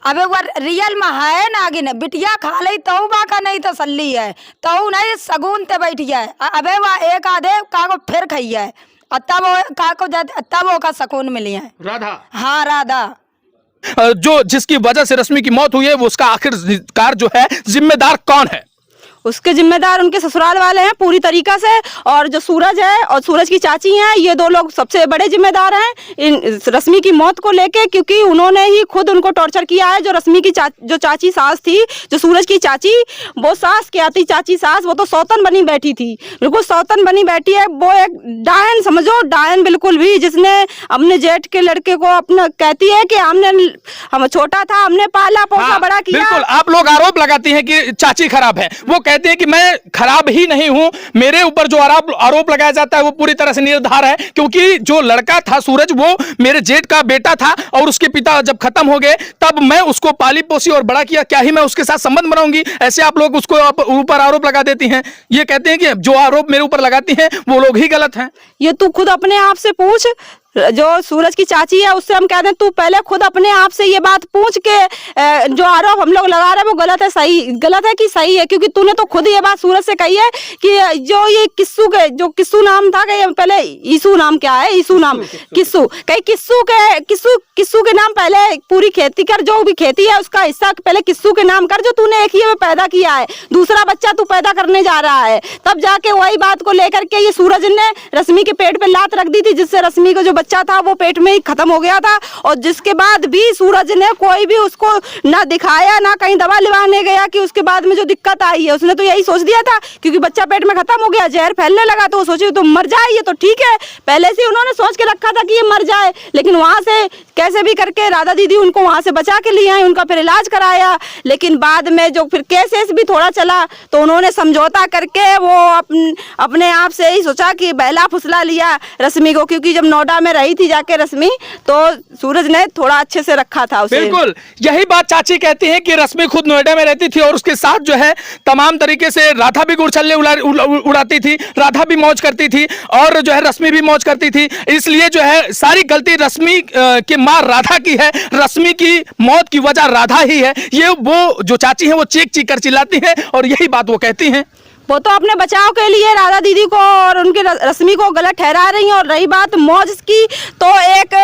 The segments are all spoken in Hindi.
अबे वो रियल में है नागिन, बिटिया खा ली तो बाका नहीं तसल्ली है, तो नहीं सगुन ते बैठ जाए। अबे वह एक आधे काको फिर खाई है, तब वो काको तब वो का सुकून मिली है। राधा, हाँ राधा। जो जिसकी वजह से रश्मि की मौत हुई है, वो उसका आखिरकार जो है जिम्मेदार कौन है? उसके जिम्मेदार उनके ससुराल वाले हैं पूरी तरीका से, और जो सूरज है और सूरज की चाची हैं, ये दो लोग सबसे बड़े जिम्मेदार हैं इन रश्मि की मौत को लेके, क्योंकि उन्होंने ही खुद उनको टॉर्चर किया है। जो रश्मि की जो चाची सास थी, जो सूरज की चाची, वो सास क्या थी, चाची सास, वो तो सौतन बनी बैठी थी, बिल्कुल सौतन बनी बैठी है। वो एक डायन समझो, डायन बिल्कुल भी, जिसने अपने जेठ के लड़के को अपना कहती है कि हम छोटा था, हमने पाला पोसा बड़ा किया। बिल्कुल, आप लोग आरोप लगाती हैं कि चाची खराब है, वो कहते हैं कि मैं खराब ही नहीं हूं, मेरे ऊपर जो आरोप लगाया जाता है वो पूरी तरह से निर्धार है, क्योंकि जो लड़का था सूरज, वो मेरे जेठ का बेटा था, और उसके पिता जब खत्म हो गए तब मैं उसको पाली पोसी और बड़ा किया, क्या ही मैं उसके साथ संबंध बनाऊंगी? ऐसे आप लोग उसको ऊपर आरोप लगा देती हैं। ये कहते हैं कि जो आरोप मेरे ऊपर लगाती हैं वो लोग ही गलत हैं। ये तू खुद अपने आप से पूछ, जो सूरज की चाची है उससे हम कहते हैं तू पहले खुद अपने आप से ये बात पूछ के जो आरोप हम लोग लगा रहे हैं वो गलत है, सही गलत है कि सही है, क्योंकि तूने तो खुद ये बात सूरज से कही है कि जो ये किस्सू के, जो किस्सू नाम था, कि पहले ईसू नाम, क्या है ईसू नाम, किस्सू, कहीं किस्सू के नाम पहले पूरी खेती कर, जो भी खेती है उसका हिस्सा पहले किस्सू के नाम कर, जो तूने एक ही में पैदा किया है, दूसरा बच्चा तू पैदा करने जा रहा है। तब जाके वही बात को लेकर के ये सूरज ने रश्मि के पेट पे लात रख दी थी, जिससे रश्मि को जो बच्चा था वो पेट में ही खत्म हो गया था, और जिसके बाद भी सूरज ने कोई भी उसको ना दिखाया, ना कहीं दवा लिवाने गया कि उसके बाद में जो दिक्कत आई है। उसने तो यही सोच दिया था, क्योंकि बच्चा पेट में खत्म हो गया, जहर फैलने लगा, तो वो सोचे तो मर जाए, ये तो ठीक है, पहले से उन्होंने सोच के रखा था कि ये मर जाए। लेकिन वहां से कैसे भी करके राधा दीदी उनको वहां से बचा के लिए आई, उनका फिर इलाज कराया। लेकिन बाद में जो फिर केस भी थोड़ा चला, तो उन्होंने समझौता करके वो अपने आप से ही सोचा कि बहला फुसला लिया रश्मि को, क्योंकि जब नोएडा में रही थी जाके रश्मि, तो सूरज ने थोड़ा अच्छे से रखा था उसे। बिल्कुल यही बात चाची कहती हैं कि रश्मि खुद नोएडा में रहती थी और उसके साथ जो है तमाम तरीके से राधा भी गुड़छल्ले उड़ाती थी, राधा भी मौज करती थी, और जो है रश्मि भी मौज करती थी। इसलिए जो है सारी गलती रश्मि की मां राधा की है, रश्मि की मौत की वजह राधा ही है। ये वो जो चाची हैं वो चीख चीख कर चिल्लाती हैं और यही बात वो कहती हैं। वो तो अपने बचाव के लिए राधा दीदी को और उनके रश्मि को गलत ठहरा रही हैं। और रही बात मौज की, तो एक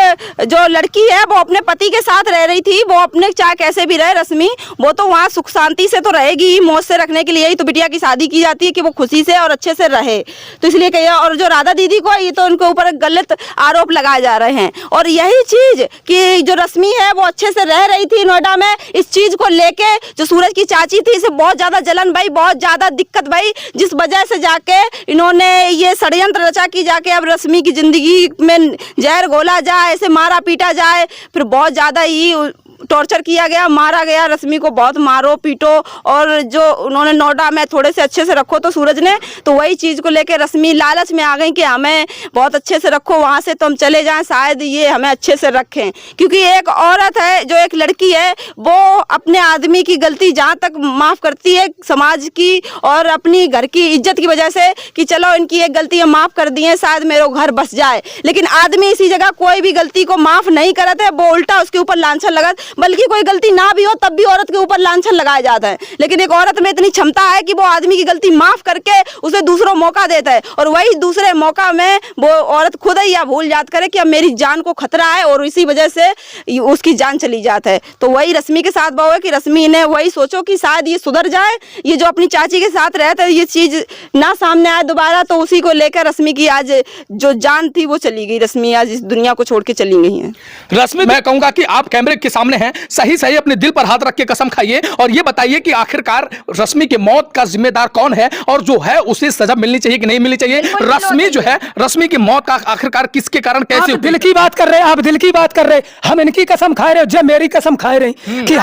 जो लड़की है वो अपने पति के साथ रह रही थी, वो अपने चाहे कैसे भी रहे रश्मि, वो तो वहाँ सुख शांति से तो रहेगी ही, मौज से रखने के लिए ही तो बिटिया की शादी की जाती है कि वो खुशी से और अच्छे से रहे, तो इसलिए कहिए। और जो राधा दीदी को ये तो उनके ऊपर गलत आरोप लगाए जा रहे हैं। और यही चीज़ कि जो रश्मि है वो अच्छे से रह रही थी नोएडा में, इस चीज़ को लेके जो सूरज की चाची थी इसे बहुत ज़्यादा जलन भाई, बहुत ज़्यादा दिक्कत भाई, जिस वजह से जाके इन्होंने ये षड्यंत्र रचा कि जाके अब रश्मि की जिंदगी में जहर घोला जाए, ऐसे मारा पीटा जाए, फिर बहुत ज़्यादा ही टॉर्चर किया गया, मारा गया रश्मि को, बहुत मारो पीटो। और जो उन्होंने नोएडा में थोड़े से अच्छे से रखो तो सूरज ने, तो वही चीज़ को लेकर रश्मि लालच में आ गई कि हमें बहुत अच्छे से रखो, वहाँ से तो हम चले जाएं, शायद ये हमें अच्छे से रखें। क्योंकि एक औरत है, जो एक लड़की है, वो अपने आदमी की गलती जहाँ तक माफ़ करती है समाज की और अपनी घर की इज्जत की वजह से, कि चलो इनकी एक गलती है माफ़ कर दी है, शायद मेरा घर बस जाए। लेकिन आदमी इसी जगह कोई भी गलती को माफ़ नहीं करते, वो उल्टा उसके ऊपर लांछन लगा, बल्कि कोई गलती ना भी हो तब भी औरत के ऊपर लांछन लगाया जाता है। लेकिन एक औरत में इतनी क्षमता है कि वो आदमी की गलती माफ करके उसे दूसरों मौका देता है, और वही दूसरे मौका में वो औरत खुद ही या भूल जात करे कि अब मेरी जान को खतरा है, और इसी वजह से उसकी जान चली जाती है। तो वही रश्मि के साथ वो है कि रश्मि ने वही सोचो कि शायद ये सुधर जाए, ये जो अपनी चाची के साथ रहते ये चीज ना सामने आए दोबारा, तो उसी को लेकर रश्मि की आज जो जान थी वो चली गई। रश्मि आज इस दुनिया को छोड़ के चली गई है। रश्मि, मैं कहूंगा कि आप कैमरे के सामने हैं, सही सही अपने दिल पर हाथ रख के कसम खाइए और ये बताइए कि आखिरकार रश्मि की मौत का जिम्मेदार कौन है, और जो है उसे सजा मिलनी चाहिए कि नहीं मिलनी चाहिए? रश्मि जो है, रश्मि की मौत का आखिरकार किसके कारण कैसे? आप दिल की बात कर रहे हैं, आप दिल की बात कर रहे हैं, हम इनकी कसम खा रहे हैं, जब मेरी कसम खा रहे हैं कि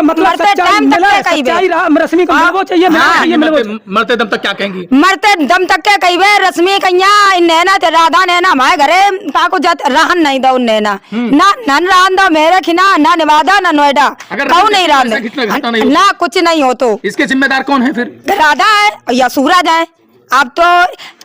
मतलब सच्चाई रश्मि को मिलना चाहिए, मरते दम तक क्या कहेंगी? मरते दम तक के कहिए रश्मि कन्या नैना ते राधा नैना हमारे घरे काको जात रहन नहीं दो, नैना ना नन रहन दो मेरे खिना, ना निवादा ना नोएडा, कौन नहीं रहन ना कुछ नहीं हो। तो इसके जिम्मेदार कौन है फिर? राधा है या सूरज है। अब तो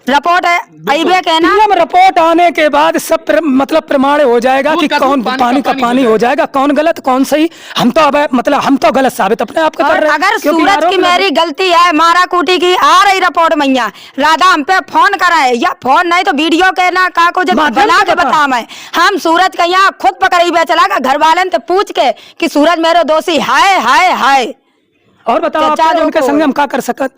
रिपोर्ट है अइबे के ना। पीएम रिपोर्ट आने के बाद सब मतलब प्रमाण हो जाएगा कि कौन पानी का पानी हो जाएगा, कौन गलत कौन सही। हम तो अब मतलब हम तो गलत साबित अपने आप को कर रहे हैं। अगर सूरज की मेरी गलती है, मारा कूटी की आ रही रिपोर्ट मैया, राधा हम पे फोन कराए या फोन नहीं तो वीडियो के ना का को जब बना के बता मैं, हम सूरज का यहाँ खुद पकड़ी चला घर वाले से पूछ के कि सूरज मेरे दोषी है। और बताओ उनके संग हम क्या कर सकत।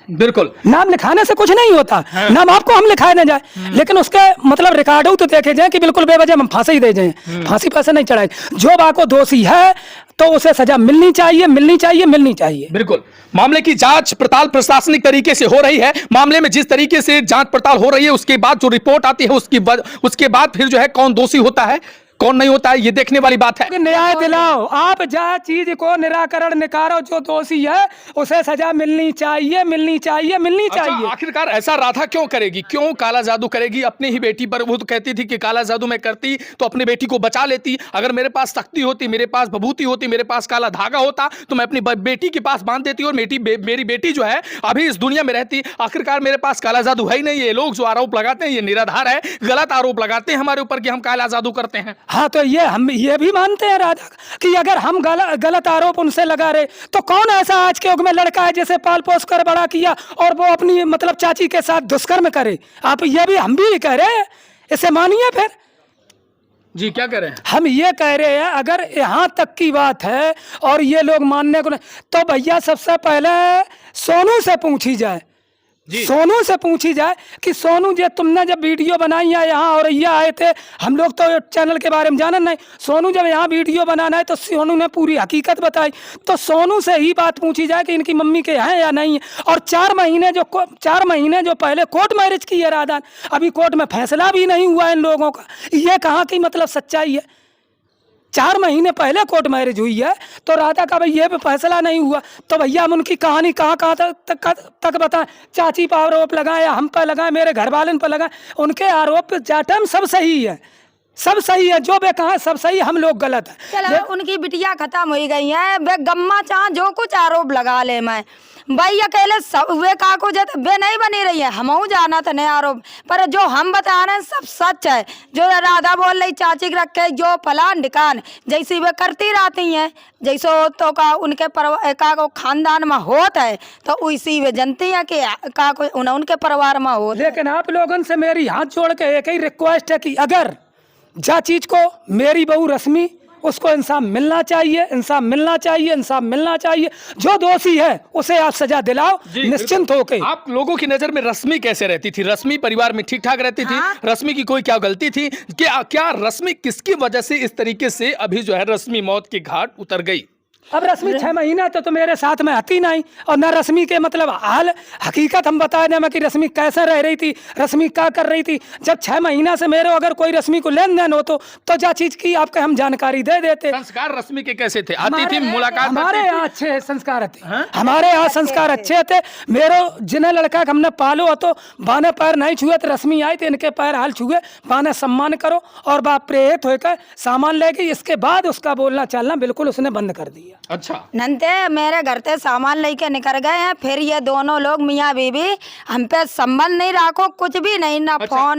बिल्कुल नाम लिखाने से कुछ नहीं होता। हाँ। नाम आपको हम लिखाए न जाए, लेकिन उसके मतलब रिकॉर्ड तो देखे जाए कि बिल्कुल बेवजह हम फांसी दे जाए, फांसी पैसे नहीं चढ़ाए। जो बाको दोषी है तो उसे सजा मिलनी चाहिए, मिलनी चाहिए, मिलनी चाहिए। बिल्कुल मामले की जांच पड़ताल प्रशासनिक तरीके से हो रही है। मामले में जिस तरीके से जांच पड़ताल हो रही है उसके बाद जो रिपोर्ट आती है उसके बाद फिर जो है कौन दोषी होता है कौन नहीं होता है ये देखने वाली बात है। न्याय दिलाओ, आप जहाँ चीज को निराकरण निकालो, जो दोषी है उसे सजा मिलनी चाहिए, मिलनी चाहिए, मिलनी चाहिए। आखिरकार ऐसा राधा क्यों करेगी, क्यों काला जादू करेगी अपनी ही बेटी पर? वो तो कहती थी कि काला जादू मैं करती तो अपनी बेटी को बचा लेती, अगर मेरे पास शक्ति होती, मेरे पास भभूति होती, मेरे पास काला धागा होता तो मैं अपनी बेटी के पास बांध देती और मेरी बेटी जो है अभी इस दुनिया में रहती। आखिरकार मेरे पास काला जादू है ही नहीं। ये लोग जो आरोप लगाते हैं ये निराधार है, गलत आरोप लगाते हैं हमारे ऊपर कि हम काला जादू करते हैं। हाँ तो ये हम ये भी मानते हैं राधा कि अगर हम गलत आरोप उनसे लगा रहे तो कौन ऐसा आज के युग में लड़का है जिसे पाल पोस कर बड़ा किया और वो अपनी मतलब चाची के साथ दुष्कर्म करे। आप ये भी हम भी कह रहे हैं, इसे मानिए। फिर जी क्या कह रहे हैं? हम ये कह रहे हैं अगर यहाँ तक की बात है और ये लोग मानने को नहीं तो भैया सबसे पहले सोनू से पूछी जाए, सोनू से पूछी जाए कि सोनू जी तुमने जब वीडियो बनाई है यहाँ और ये आए थे, हम लोग तो चैनल के बारे में जाना नहीं, सोनू जब यहाँ वीडियो बनाना है तो सोनू ने पूरी हकीकत बताई, तो सोनू से ही बात पूछी जाए कि इनकी मम्मी के हैं या नहीं है। और 4 महीने जो पहले कोर्ट मैरिज की है राधा, अभी कोर्ट में फैसला भी नहीं हुआ इन लोगों का, ये कहाँ की मतलब सच्चाई है? 4 महीने पहले कोर्ट मैरिज हुई है तो राधा का भाई ये फैसला नहीं हुआ, तो भैया हम उनकी कहानी कहाँ तक बताएं? चाची पर आरोप लगाए या हम पर लगाए, मेरे घर वाले पर लगाए, उनके आरोप जाटम सब सही है, सब सही है, जो वे कहा सब सही, हम लोग गलत है। चलो उनकी बिटिया खत्म हो गई है, वे गम्मा चाह जो कुछ आरोप लगा ले मैं भाई अकेले सब वे काको जब वे नहीं बनी रही है, हम जाना था नया आरोप, पर जो हम बता रहे हैं सब सच है। जो राधा बोल रही चाची रखे जो फलान ढिकान जैसी वे करती रहती हैं, जैसो तो का उनके को खानदान में होता है तो उसी वे जनती है कि का उनके परिवार में हो। लेकिन आप लोगों से मेरी हाथ जोड़ के एक ही रिक्वेस्ट है कि अगर जा चीज को मेरी बहू रश्मि उसको इंसाफ मिलना चाहिए, इंसाफ मिलना चाहिए, इंसाफ मिलना चाहिए। जो दोषी है उसे आप सजा दिलाओ निश्चिंत होके। आप लोगों की नजर में रश्मि कैसे रहती थी? रश्मि परिवार में ठीक ठाक रहती थी? रश्मि की कोई क्या गलती थी? क्या रश्मि किसकी वजह से इस तरीके से अभी जो है रश्मि मौत के घाट उतर गई? अब रश्मि 6 महीने तो मेरे साथ में आती नहीं, और न रश्मि के मतलब हाल हकीकत हम बता दें कि रश्मि कैसे रह रही थी, रश्मि क्या कर रही थी। जब 6 महीना से मेरे अगर कोई रश्मि को लेन देन हो तो जा चीज की आपके हम जानकारी दे देते। संस्कार रश्मि के कैसे थे? आती थी मुलाकात? हमारे यहाँ अच्छे संस्कार थे, हमारे यहाँ संस्कार अच्छे थे। मेरे जिन्हें लड़का हमने पालो तो बाने पैर नहीं छुए, तो रश्मि आई तो इनके पैर हाल छुए, बाने सम्मान करो और बाप प्रेरित होकर सामान ले गई। इसके बाद उसका बोलना चलना बिल्कुल उसने बंद कर दिया। अच्छा नंते मेरे घर से सामान लेके निकल गए हैं, फिर ये दोनों लोग मियाँ बीवी हम पे संबंध नहीं रखो, कुछ भी नहीं, ना फोन